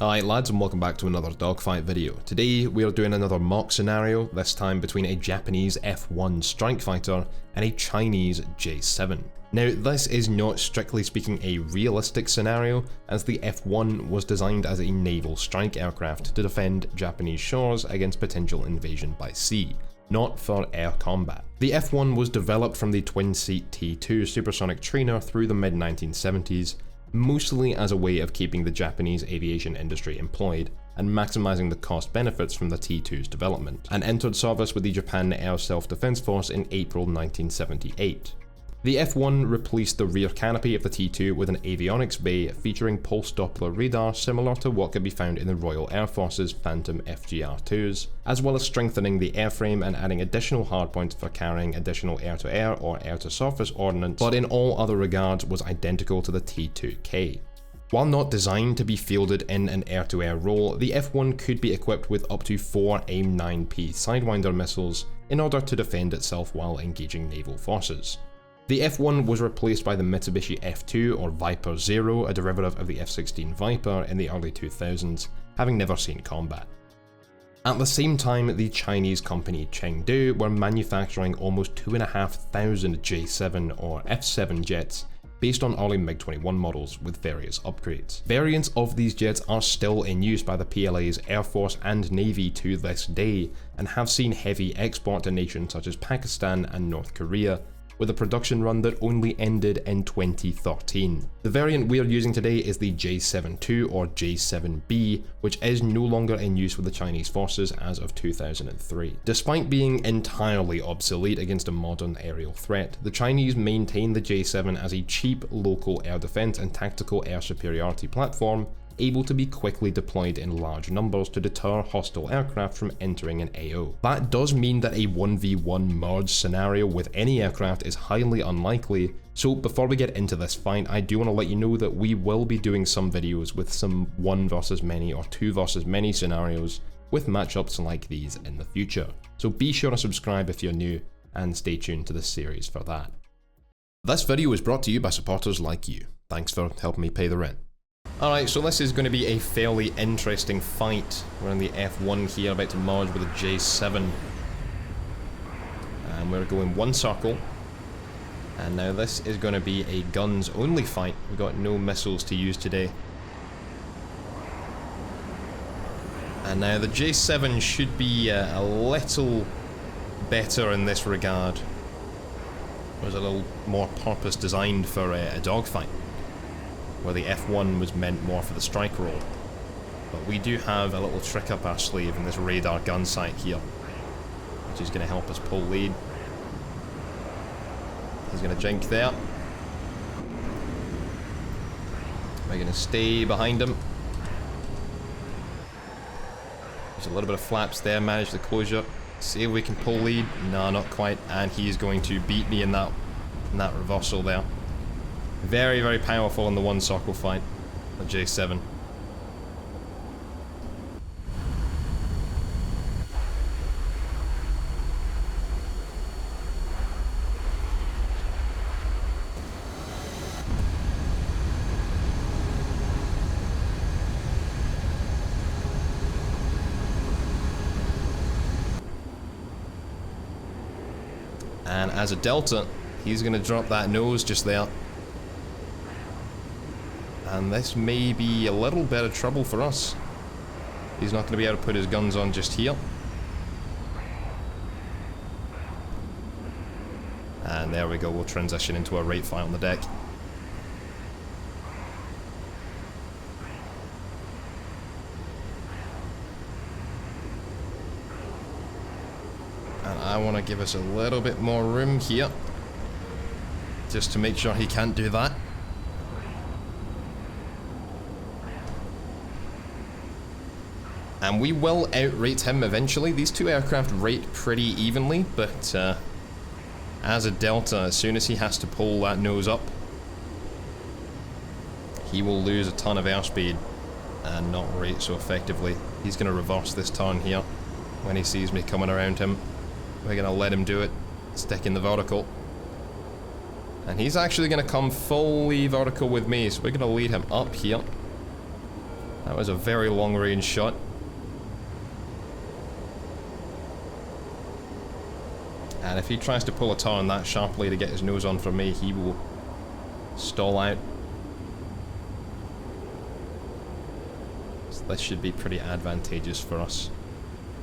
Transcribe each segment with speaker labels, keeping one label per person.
Speaker 1: Hi lads, and welcome back to another Dogfight video. Today we are doing another mock scenario, this time between a Japanese F-1 strike fighter and a Chinese J-7. Now this is not strictly speaking a realistic scenario, as the F-1 was designed as a naval strike aircraft to defend Japanese shores against potential invasion by sea, not for air combat. The F-1 was developed from the twin-seat T-2 supersonic trainer through the mid-1970s, mostly as a way of keeping the Japanese aviation industry employed and maximising the cost benefits from the T-2's development, and entered service with the Japan Air Self-Defense Force in April 1978. The F-1 replaced the rear canopy of the T-2 with an avionics bay featuring pulse Doppler radar similar to what could be found in the Royal Air Force's Phantom FGR-2s, as well as strengthening the airframe and adding additional hardpoints for carrying additional air-to-air or air-to-surface ordnance, but in all other regards was identical to the T-2K. While not designed to be fielded in an air-to-air role, the F-1 could be equipped with up to 4 AIM-9P Sidewinder missiles in order to defend itself while engaging naval forces. The F-1 was replaced by the Mitsubishi F-2 or Viper Zero, a derivative of the F-16 Viper in the early 2000s, having never seen combat. At the same time, the Chinese company Chengdu were manufacturing almost 2,500 J-7 or F-7 jets based on early MiG-21 models with various upgrades. Variants of these jets are still in use by the PLA's Air Force and Navy to this day, and have seen heavy export to nations such as Pakistan and North Korea, with a production run that only ended in 2013. The variant we are using today is the J-7-2 or J-7B, which is no longer in use with the Chinese forces as of 2003. Despite being entirely obsolete against a modern aerial threat, the Chinese maintain the J-7 as a cheap local air defense and tactical air superiority platform, able to be quickly deployed in large numbers to deter hostile aircraft from entering an AO. That does mean that a 1v1 merge scenario with any aircraft is highly unlikely, so before we get into this fight, I do want to let you know that we will be doing some videos with some 1 versus many or 2 versus many scenarios with matchups like these in the future. So be sure to subscribe if you're new, and stay tuned to this series for that. This video is brought to you by supporters like you. Thanks for helping me pay the rent. Alright, so this is going to be a fairly interesting fight. We're in the F-1 here, about to merge with a J-7. And we're going one circle. And now this is going to be a guns only fight. We've got no missiles to use today. And now the J-7 should be a little better in this regard. It was a little more purpose designed for a dogfight, where the F-1 was meant more for the strike role. But we do have a little trick up our sleeve in this radar gun sight here, which is going to help us pull lead. He's going to jink there. We're going to stay behind him. There's a little bit of flaps there, manage the closure. See if we can pull lead. No, not quite, and he's going to beat me in that reversal there. Very, very powerful in the one circle fight, the J-7. And as a Delta, he's going to drop that nose just there. And this may be a little bit of trouble for us. He's not going to be able to put his guns on just here. And there we go, we'll transition into a right fire on the deck. And I want to give us a little bit more room here, just to make sure he can't do that. And we will outrate him eventually. These two aircraft rate pretty evenly, but as a Delta, as soon as he has to pull that nose up, he will lose a ton of airspeed and not rate so effectively. He's going to reverse this turn here when he sees me coming around him. We're going to let him do it, stick in the vertical. And he's actually going to come fully vertical with me, so we're going to lead him up here. That was a very long range shot. And if he tries to pull a turn that sharply to get his nose on for me, he will stall out. So this should be pretty advantageous for us.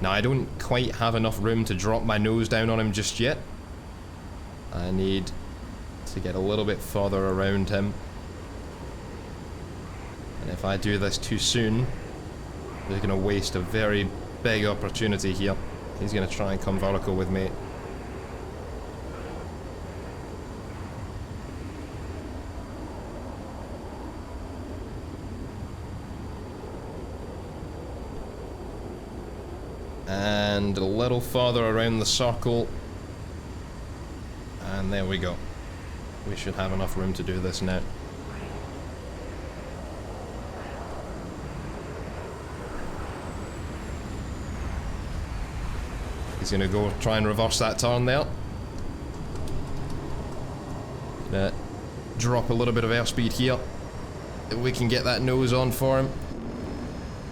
Speaker 1: Now I don't quite have enough room to drop my nose down on him just yet. I need to get a little bit further around him. And if I do this too soon, we're going to waste a very big opportunity here. He's going to try and come vertical with me. And a little farther around the circle. And there we go. We should have enough room to do this now. He's gonna go try and reverse that turn there. Gonna drop a little bit of airspeed here. If we can get that nose on for him.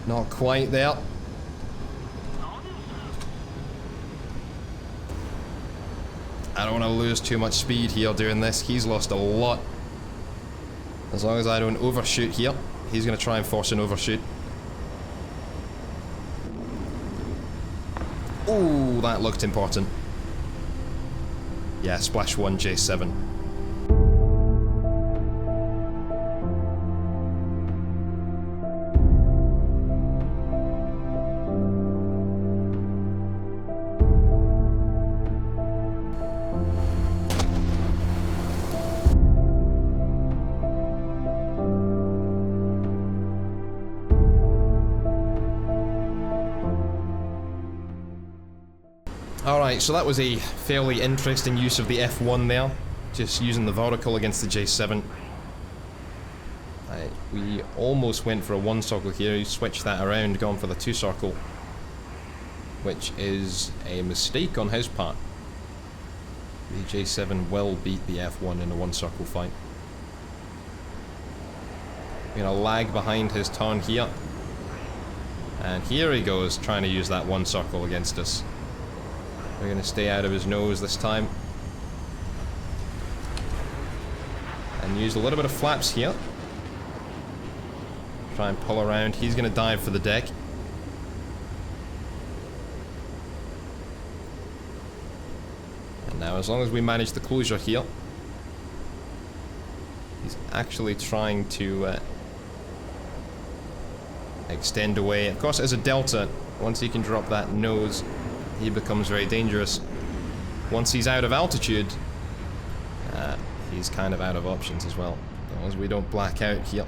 Speaker 1: Not quite there. I don't want to lose too much speed here doing this. He's lost a lot. As long as I don't overshoot here, he's going to try and force an overshoot. Ooh, that looked important. Yeah, splash 1 J-7. Alright, so that was a fairly interesting use of the F-1 there. Just using the vertical against the J-7. We almost went for a 1 circle here. He switched that around, gone for the 2 circle. Which is a mistake on his part. The J-7 will beat the F-1 in a 1 circle fight. We're gonna lag behind his turn here. And here he goes, trying to use that 1 circle against us. We're going to stay out of his nose this time. And use a little bit of flaps here. Try and pull around. He's going to dive for the deck. And now as long as we manage the closure here. He's actually trying to extend away. Of course, as a delta, once he can drop that nose, he becomes very dangerous. Once he's out of altitude, he's kind of out of options as well. As long as we don't black out here.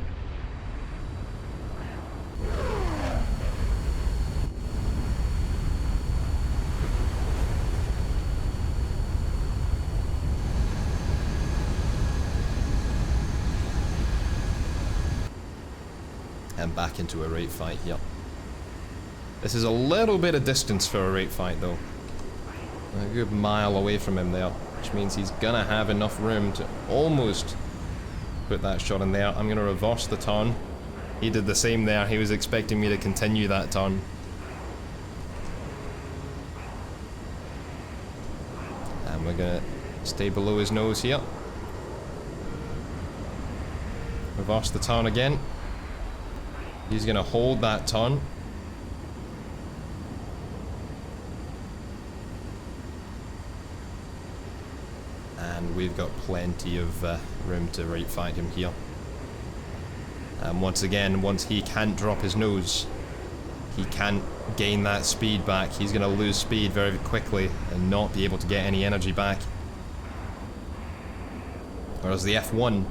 Speaker 1: And back into a rate fight here. This is a little bit of distance for a rate fight though. A good mile away from him there, which means he's gonna have enough room to almost put that shot in there. I'm gonna reverse the turn. He did the same there. He was expecting me to continue that turn. And we're gonna stay below his nose here. Reverse the turn again. He's gonna hold that turn. And we've got plenty of room to right fight him here. And once again, once he can't drop his nose, he can't gain that speed back. He's going to lose speed very quickly and not be able to get any energy back. Whereas the F-1,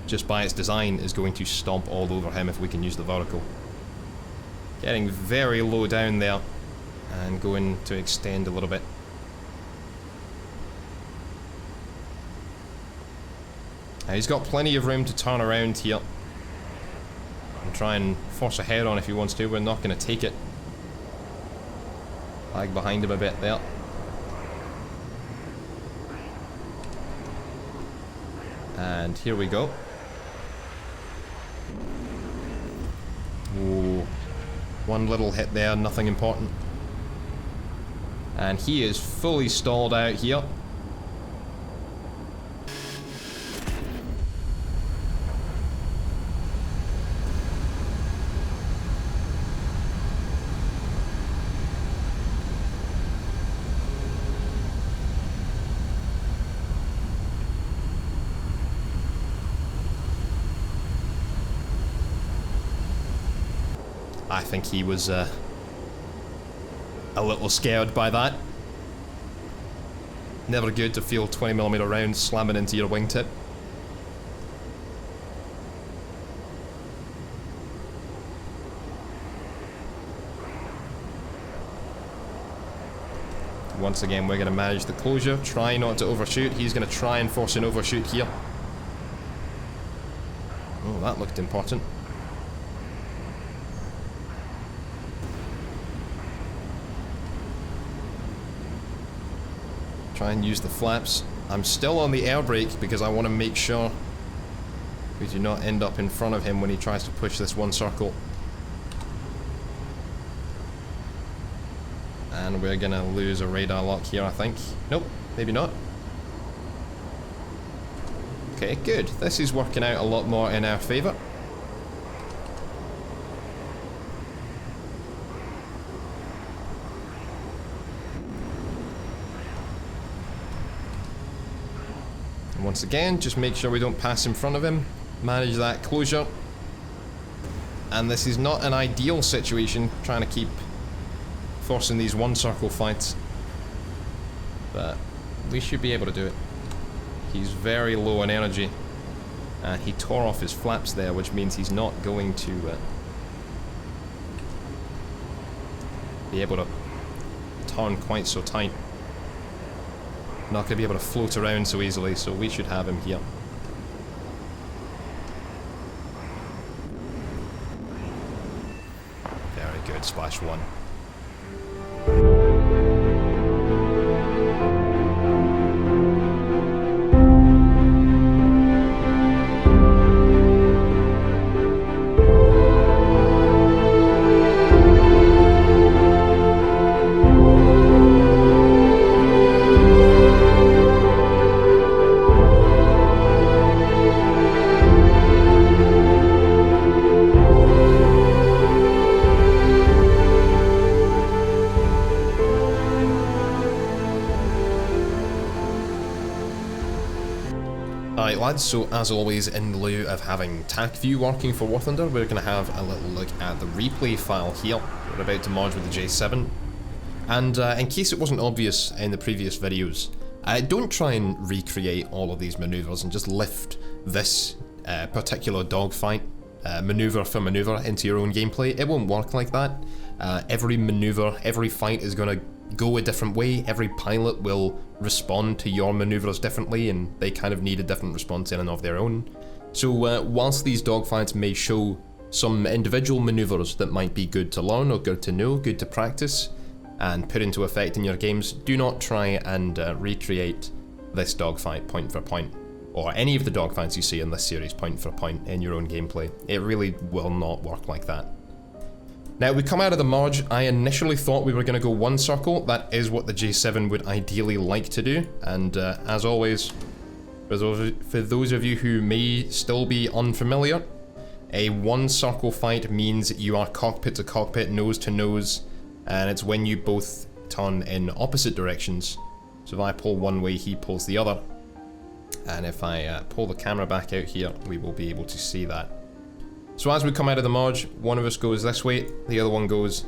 Speaker 1: just by its design, is going to stomp all over him if we can use the vertical. Getting very low down there and going to extend a little bit. He's got plenty of room to turn around here and try and force a head on if he wants to. We're not going to take it. Lag behind him a bit there. And here we go. Ooh, One little hit there, nothing important. And he is fully stalled out here. I think he was a little scared by that. Never good to feel 20mm rounds slamming into your wingtip. Once again, we're going to manage the closure, try not to overshoot. He's going to try and force an overshoot here. Oh, that looked important. Try and use the flaps. I'm still on the air brake because I want to make sure we do not end up in front of him when he tries to push this one circle. And we're gonna lose a radar lock here, I think. Nope, maybe not. Okay, good. This is working out a lot more in our favour. Once again, just make sure we don't pass in front of him. Manage that closure. And this is not an ideal situation, trying to keep forcing these one circle fights. But we should be able to do it. He's very low on energy. And he tore off his flaps there, which means he's not going to be able to turn quite so tight. Not going to be able to float around so easily, so we should have him here. Very good, splash one. Alright lads, so as always, in lieu of having TAC view working for War Thunder, we're going to have a little look at the replay file here. We're about to merge with the J-7. And in case it wasn't obvious in the previous videos, don't try and recreate all of these maneuvers and just lift this particular dogfight maneuver for maneuver into your own gameplay. It won't work like that. Every maneuver, every fight is going to go a different way. Every pilot will respond to your maneuvers differently, and they kind of need a different response in and of their own. So whilst these dogfights may show some individual maneuvers that might be good to learn or good to know, good to practice and put into effect in your games, do not try and recreate this dogfight point for point, or any of the dogfights you see in this series point for point in your own gameplay. It really will not work like that. Now, we come out of the merge. I initially thought we were going to go one circle. That is what the J-7 would ideally like to do. And as always, for those of you who may still be unfamiliar, a one circle fight means you are cockpit to cockpit, nose to nose, and it's when you both turn in opposite directions. So if I pull one way, he pulls the other. And if I pull the camera back out here, we will be able to see that. So as we come out of the merge, one of us goes this way, the other one goes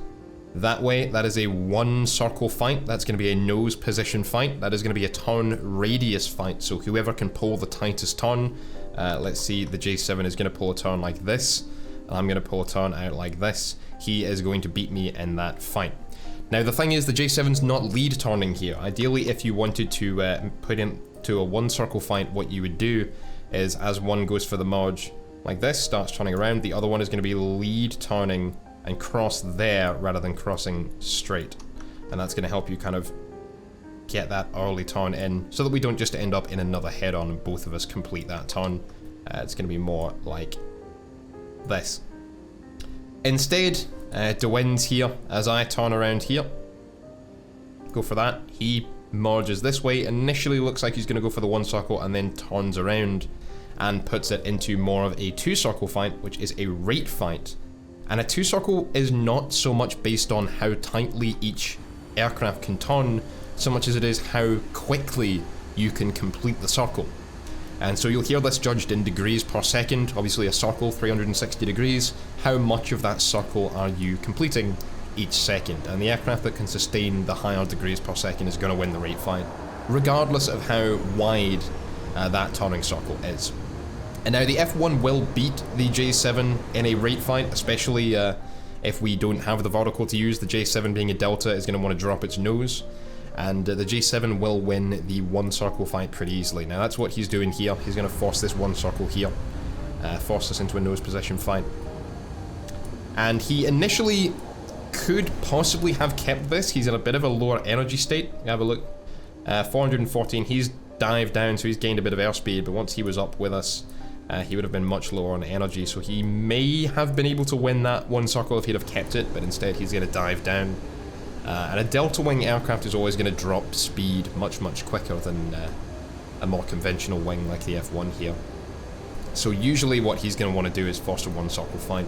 Speaker 1: that way. That is a one circle fight. That's going to be a nose position fight. That is going to be a turn radius fight. So whoever can pull the tightest turn, let's see, the J-7 is going to pull a turn like this, and I'm going to pull a turn out like this. He is going to beat me in that fight. Now the thing is, the J-7's not lead turning here. Ideally, if you wanted to put into a one circle fight, what you would do is, as one goes for the merge like this, starts turning around, the other one is going to be lead turning and cross there rather than crossing straight. And that's going to help you kind of get that early turn in so that we don't just end up in another head-on and both of us complete that turn. It's going to be more like this. Instead, De Wind's here as I turn around here. Go for that. He merges this way. Initially looks like he's going to go for the one circle and then turns around and puts it into more of a two circle fight, which is a rate fight. And a two circle is not so much based on how tightly each aircraft can turn, so much as it is how quickly you can complete the circle. And so you'll hear this judged in degrees per second. Obviously a circle, 360 degrees. How much of that circle are you completing each second? And the aircraft that can sustain the higher degrees per second is going to win the rate fight, regardless of how wide that turning circle is. And now the F-1 will beat the J-7 in a rate fight, especially if we don't have the vertical to use. The J-7 being a delta is going to want to drop its nose. And the J-7 will win the one circle fight pretty easily. Now that's what he's doing here. He's going to force this one circle here. Force us into a nose position fight. And he initially could possibly have kept this. He's in a bit of a lower energy state. Have a look. 414. He's dived down, so he's gained a bit of airspeed. But once he was up with us, he would have been much lower on energy. So he may have been able to win that one circle if he'd have kept it. But instead he's going to dive down. And a delta wing aircraft is always going to drop speed much quicker than a more conventional wing like the F-1 here. So usually what he's going to want to do is force a one circle fight,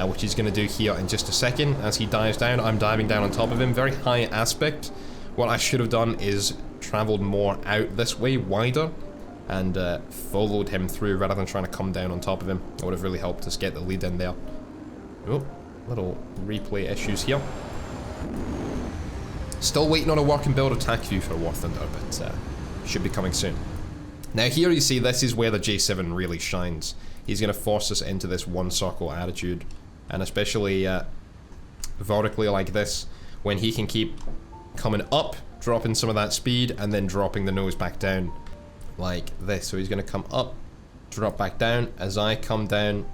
Speaker 1: which he's going to do here in just a second. As he dives down, I'm diving down on top of him, very high aspect. What I should have done is travelled more out this way, wider, and followed him through rather than trying to come down on top of him. It would have really helped us get the lead in there. Oh, little replay issues here. Still waiting on a working build attack view for War Thunder, but should be coming soon. Now here you see this is where the J-7 really shines. He's going to force us into this one circle attitude, and especially vertically like this, when he can keep coming up, dropping some of that speed, and then dropping the nose back down like this. So he's going to come up, drop back down. As I come down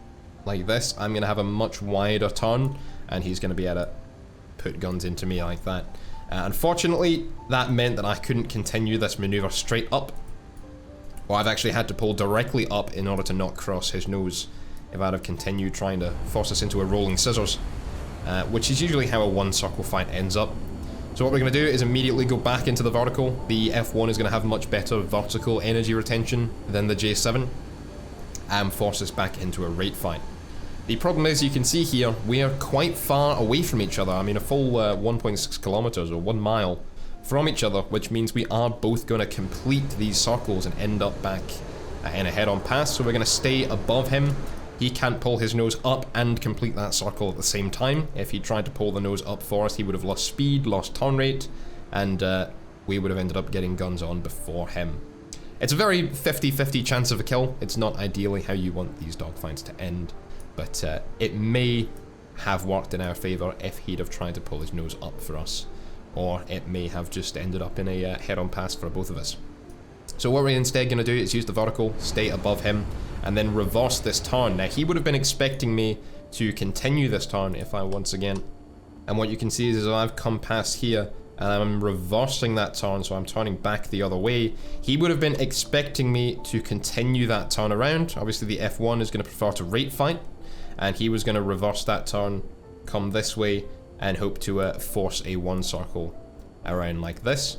Speaker 1: like this, I'm going to have a much wider turn, and he's going to be able to put guns into me like that. Unfortunately, that meant that I couldn't continue this maneuver straight up. Well, I've actually had to pull directly up in order to not cross his nose if I'd have continued trying to force us into a rolling scissors, which is usually how a one circle fight ends up. So what we're going to do is immediately go back into the vertical. The F-1 is going to have much better vertical energy retention than the J-7, and force us back into a rate fight. The problem is, you can see here, we are quite far away from each other. I mean, a full 1.6 kilometers or 1 mile from each other, which means we are both going to complete these circles and end up back in a head-on pass. So we're going to stay above him. He can't pull his nose up and complete that circle at the same time. If he tried to pull the nose up for us, he would have lost speed, lost turn rate, and we would have ended up getting guns on before him. It's a very 50-50 chance of a kill. It's not ideally how you want these dogfights to end. But it may have worked in our favour if he'd have tried to pull his nose up for us. Or it may have just ended up in a head-on pass for both of us. So what we're instead going to do is use the vertical, stay above him, and then reverse this turn. Now he would have been expecting me to continue this turn if I once again... And what you can see is I've come past here, and I'm reversing that turn, so I'm turning back the other way. He would have been expecting me to continue that turn around. Obviously the F-1 is going to prefer to rate fight. And he was going to reverse that turn, come this way, and hope to force a one circle around like this.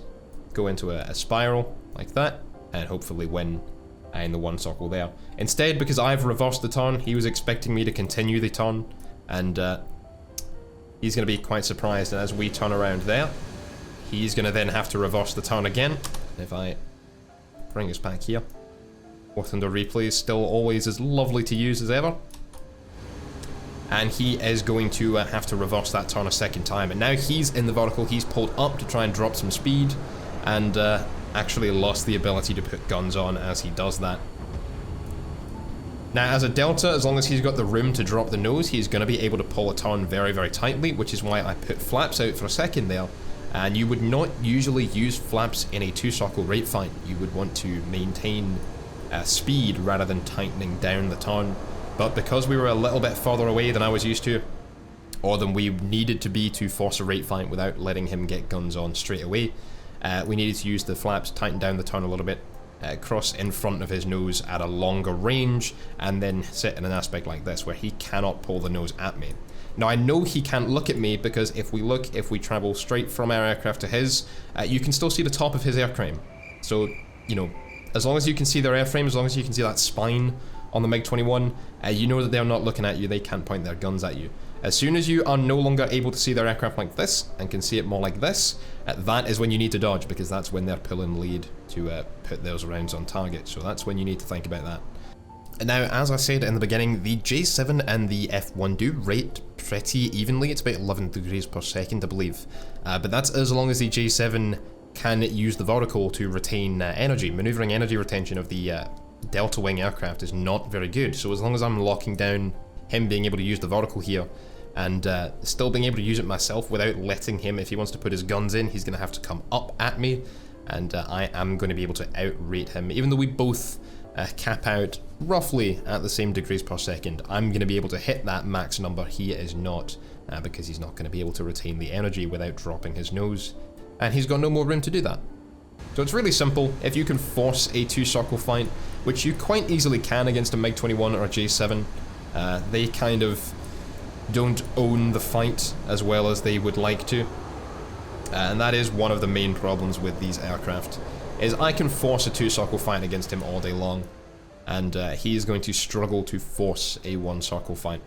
Speaker 1: Go into a spiral like that, and hopefully win in the one circle there. Instead, because I've reversed the turn, he was expecting me to continue the turn, and he's going to be quite surprised. And as we turn around there, he's going to then have to reverse the turn again. If I bring us back here, War Thunder replay is still always as lovely to use as ever. And he is going to have to reverse that turn a second time. And now he's in the vertical, he's pulled up to try and drop some speed, and actually lost the ability to put guns on as he does that. Now as a delta, as long as he's got the room to drop the nose, he's going to be able to pull a turn very tightly, which is why I put flaps out for a second there. And you would not usually use flaps in a two-circle rate fight. You would want to maintain speed rather than tightening down the turn. But because we were a little bit further away than I was used to, or than we needed to be to force a rate fight without letting him get guns on straight away, we needed to use the flaps, tighten down the turn a little bit, cross in front of his nose at a longer range, and then sit in an aspect like this where he cannot pull the nose at me. Now I know he can't look at me because if we travel straight from our aircraft to his, you can still see the top of his airframe. So, you know, as long as you can see their airframe, as long as you can see that spine on the MiG-21, you know that they're not looking at you, they can't point their guns at you. As soon as you are no longer able to see their aircraft like this, and can see it more like this, that is when you need to dodge, because that's when they're pulling lead to put those rounds on target. So that's when you need to think about that. And now, as I said in the beginning, the J-7 and the F-1 do rate pretty evenly. It's about 11 degrees per second, I believe. But that's as long as the J-7 can use the vertical to retain energy. Maneuvering energy retention of the Delta Wing aircraft is not very good. So as long as I'm locking down him being able to use the vertical here, and still being able to use it myself without letting him, if he wants to put his guns in, he's going to have to come up at me, and I am going to be able to outrate him. Even though we both cap out roughly at the same degrees per second, I'm going to be able to hit that max number. He is not, because he's not going to be able to retain the energy without dropping his nose, and he's got no more room to do that. So it's really simple. If you can force a two-circle fight, which you quite easily can against a MiG-21 or a J-7, they kind of don't own the fight as well as they would like to, and that is one of the main problems with these aircraft, is I can force a two-circle fight against him all day long, and he is going to struggle to force a one-circle fight.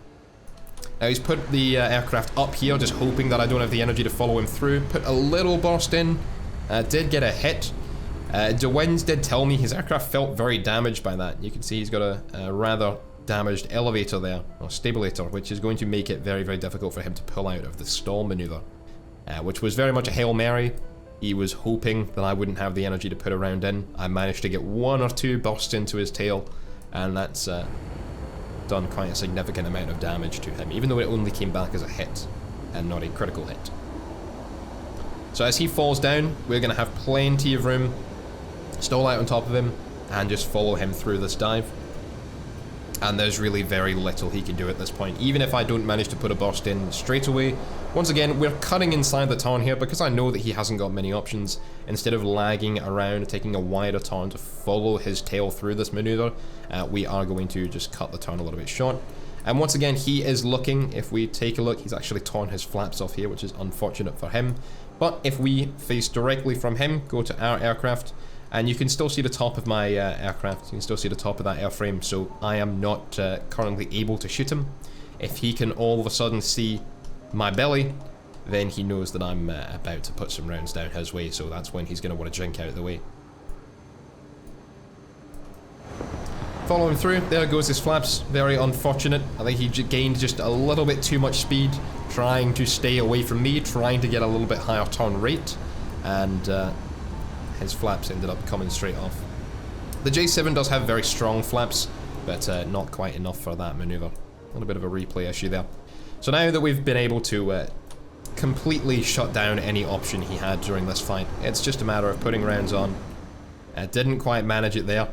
Speaker 1: Now he's put the aircraft up here, just hoping that I don't have the energy to follow him through. Put a little burst in, did get a hit. DeWins did tell me his aircraft felt very damaged by that. You can see he's got a rather damaged elevator there, or stabilator, which is going to make it very, very difficult for him to pull out of the stall maneuver, which was very much a Hail Mary. He was hoping that I wouldn't have the energy to put a round in. I managed to get one or two bursts into his tail, and that's done quite a significant amount of damage to him, even though it only came back as a hit and not a critical hit. So as he falls down, we're going to have plenty of room, stall out on top of him, and just follow him through this dive. And there's really very little he can do at this point. Even if I don't manage to put a burst in straight away, once again, we're cutting inside the turn here because I know that he hasn't got many options. Instead of lagging around, taking a wider turn to follow his tail through this maneuver, we are going to just cut the turn a little bit short. And once again, he is looking. If we take a look, he's actually torn his flaps off here, which is unfortunate for him. But if we face directly from him, go to our aircraft, and you can still see the top of my aircraft, you can still see the top of that airframe, so I am not currently able to shoot him. If he can all of a sudden see my belly, then he knows that I'm about to put some rounds down his way, so that's when he's going to want to jink out of the way. Follow him through, there goes his flaps, very unfortunate. I think he gained just a little bit too much speed, trying to stay away from me, trying to get a little bit higher turn rate, and his flaps ended up coming straight off. The J-7 does have very strong flaps, but not quite enough for that maneuver. A little bit of a replay issue there. So now that we've been able to completely shut down any option he had during this fight, it's just a matter of putting rounds on. Didn't quite manage it there.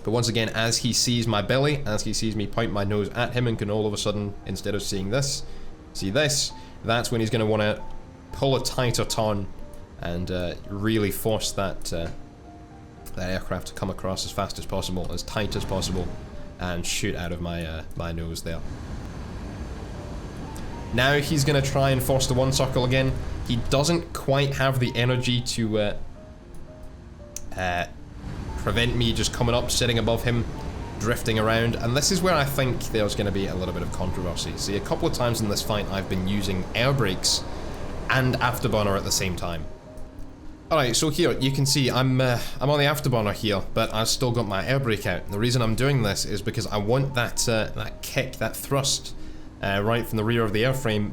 Speaker 1: But once again, as he sees my belly, as he sees me point my nose at him and can all of a sudden, instead of seeing this, see this, that's when he's going to want to pull a tighter turn and really force that aircraft to come across as fast as possible, as tight as possible, and shoot out of my my nose there. Now he's going to try and force the one circle again. He doesn't quite have the energy to prevent me just coming up, sitting above him, drifting around, and this is where I think there's going to be a little bit of controversy. See, a couple of times in this fight I've been using air brakes and afterburner at the same time. Alright, so here, you can see I'm on the afterburner here, but I've still got my air brake out. And the reason I'm doing this is because I want that that kick, that thrust, right from the rear of the airframe,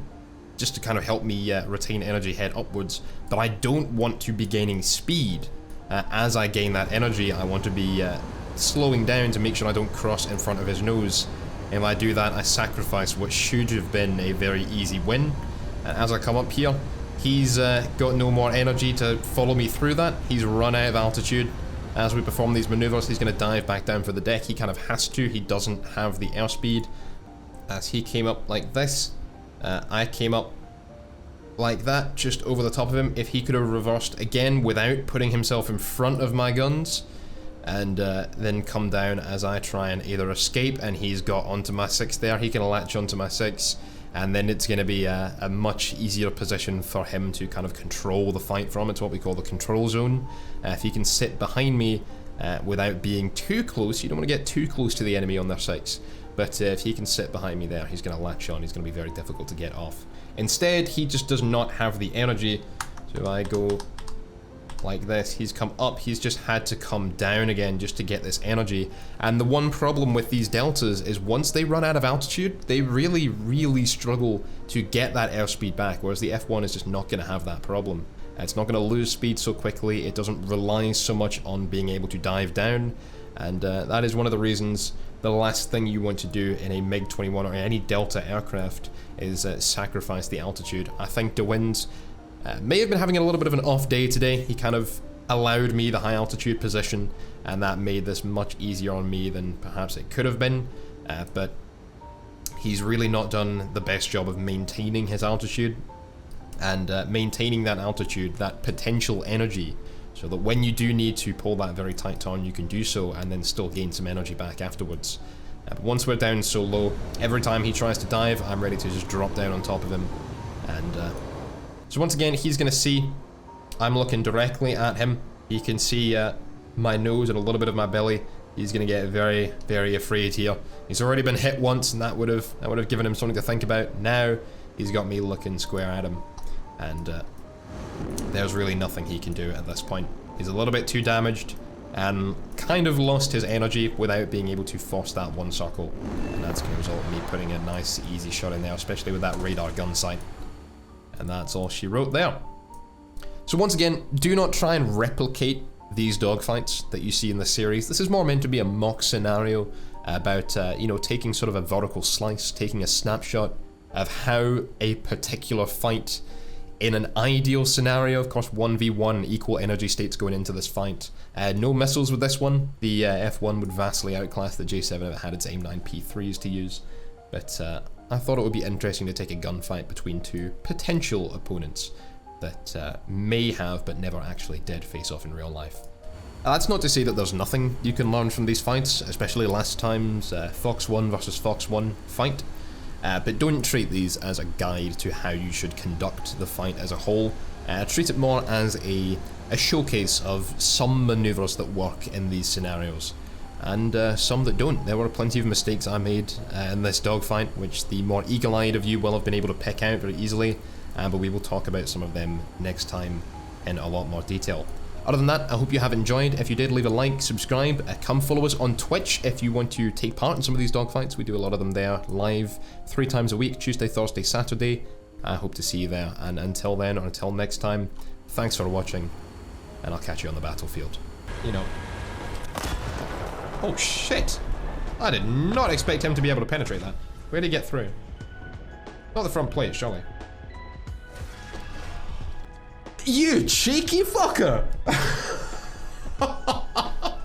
Speaker 1: just to kind of help me retain energy head upwards. But I don't want to be gaining speed. As I gain that energy, I want to be slowing down to make sure I don't cross in front of his nose. And if I do that, I sacrifice what should have been a very easy win. And as I come up here, he's got no more energy to follow me through that. He's run out of altitude. As we perform these maneuvers, he's going to dive back down for the deck. He kind of has to. He doesn't have the airspeed. As he came up like this, I came up like that, just over the top of him. If he could have reversed again without putting himself in front of my guns, and then come down as I try and either escape, and he's got onto my 6 there, he can latch onto my 6, and then it's going to be a much easier position for him to kind of control the fight from. It's what we call the control zone. If he can sit behind me without being too close, you don't want to get too close to the enemy on their sights, but if he can sit behind me there, he's going to latch on. He's going to be very difficult to get off. Instead, he just does not have the energy. So if I go like this, he's come up, he's just had to come down again just to get this energy. And the one problem with these deltas is once they run out of altitude, they really struggle to get that airspeed back, whereas the F-1 is just not going to have that problem. It's not going to lose speed so quickly, it doesn't rely so much on being able to dive down, and that is one of the reasons the last thing you want to do in a MiG-21 or any Delta aircraft is sacrifice the altitude. I think DeWind may have been having a little bit of an off day today. He kind of allowed me the high altitude position, and that made this much easier on me than perhaps it could have been, but he's really not done the best job of maintaining his altitude, and maintaining that altitude, that potential energy, so that when you do need to pull that very tight turn, you can do so and then still gain some energy back afterwards. But once we're down so low, every time he tries to dive, I'm ready to just drop down on top of him. And so once again, he's going to see I'm looking directly at him. He can see my nose and a little bit of my belly. He's going to get very afraid here. He's already been hit once, and that would have given him something to think about. Now he's got me looking square at him, and there's really nothing he can do at this point. He's a little bit too damaged and kind of lost his energy without being able to force that one circle, and that's going to result in me putting a nice easy shot in there, especially with that radar gun sight. And that's all she wrote there. So once again, do not try and replicate these dogfights that you see in the series. This is more meant to be a mock scenario about you know, taking sort of a vertical slice, taking a snapshot of how a particular fight in an ideal scenario, of course 1v1, equal energy states going into this fight. No missiles with this one. The F-1 would vastly outclass the J-7 if it had its AIM-9 P3s to use. But I thought it would be interesting to take a gunfight between two potential opponents that may have but never actually did face off in real life. That's not to say that there's nothing you can learn from these fights, especially last time's Fox 1 versus Fox 1 fight. But don't treat these as a guide to how you should conduct the fight as a whole. Treat it more as a showcase of some maneuvers that work in these scenarios, and some that don't. There were plenty of mistakes I made in this dogfight, which the more eagle-eyed of you will have been able to pick out very easily, but we will talk about some of them next time in a lot more detail. Other than that, I hope you have enjoyed. If you did, leave a like, subscribe, come follow us on Twitch if you want to take part in some of these dogfights. We do a lot of them there, live, 3 times a week, Tuesday, Thursday, Saturday. I hope to see you there, and until then, or until next time, thanks for watching, and I'll catch you on the battlefield. You know. Oh shit! I did not expect him to be able to penetrate that. Where did he get through? Not the front plate, surely. You cheeky fucker!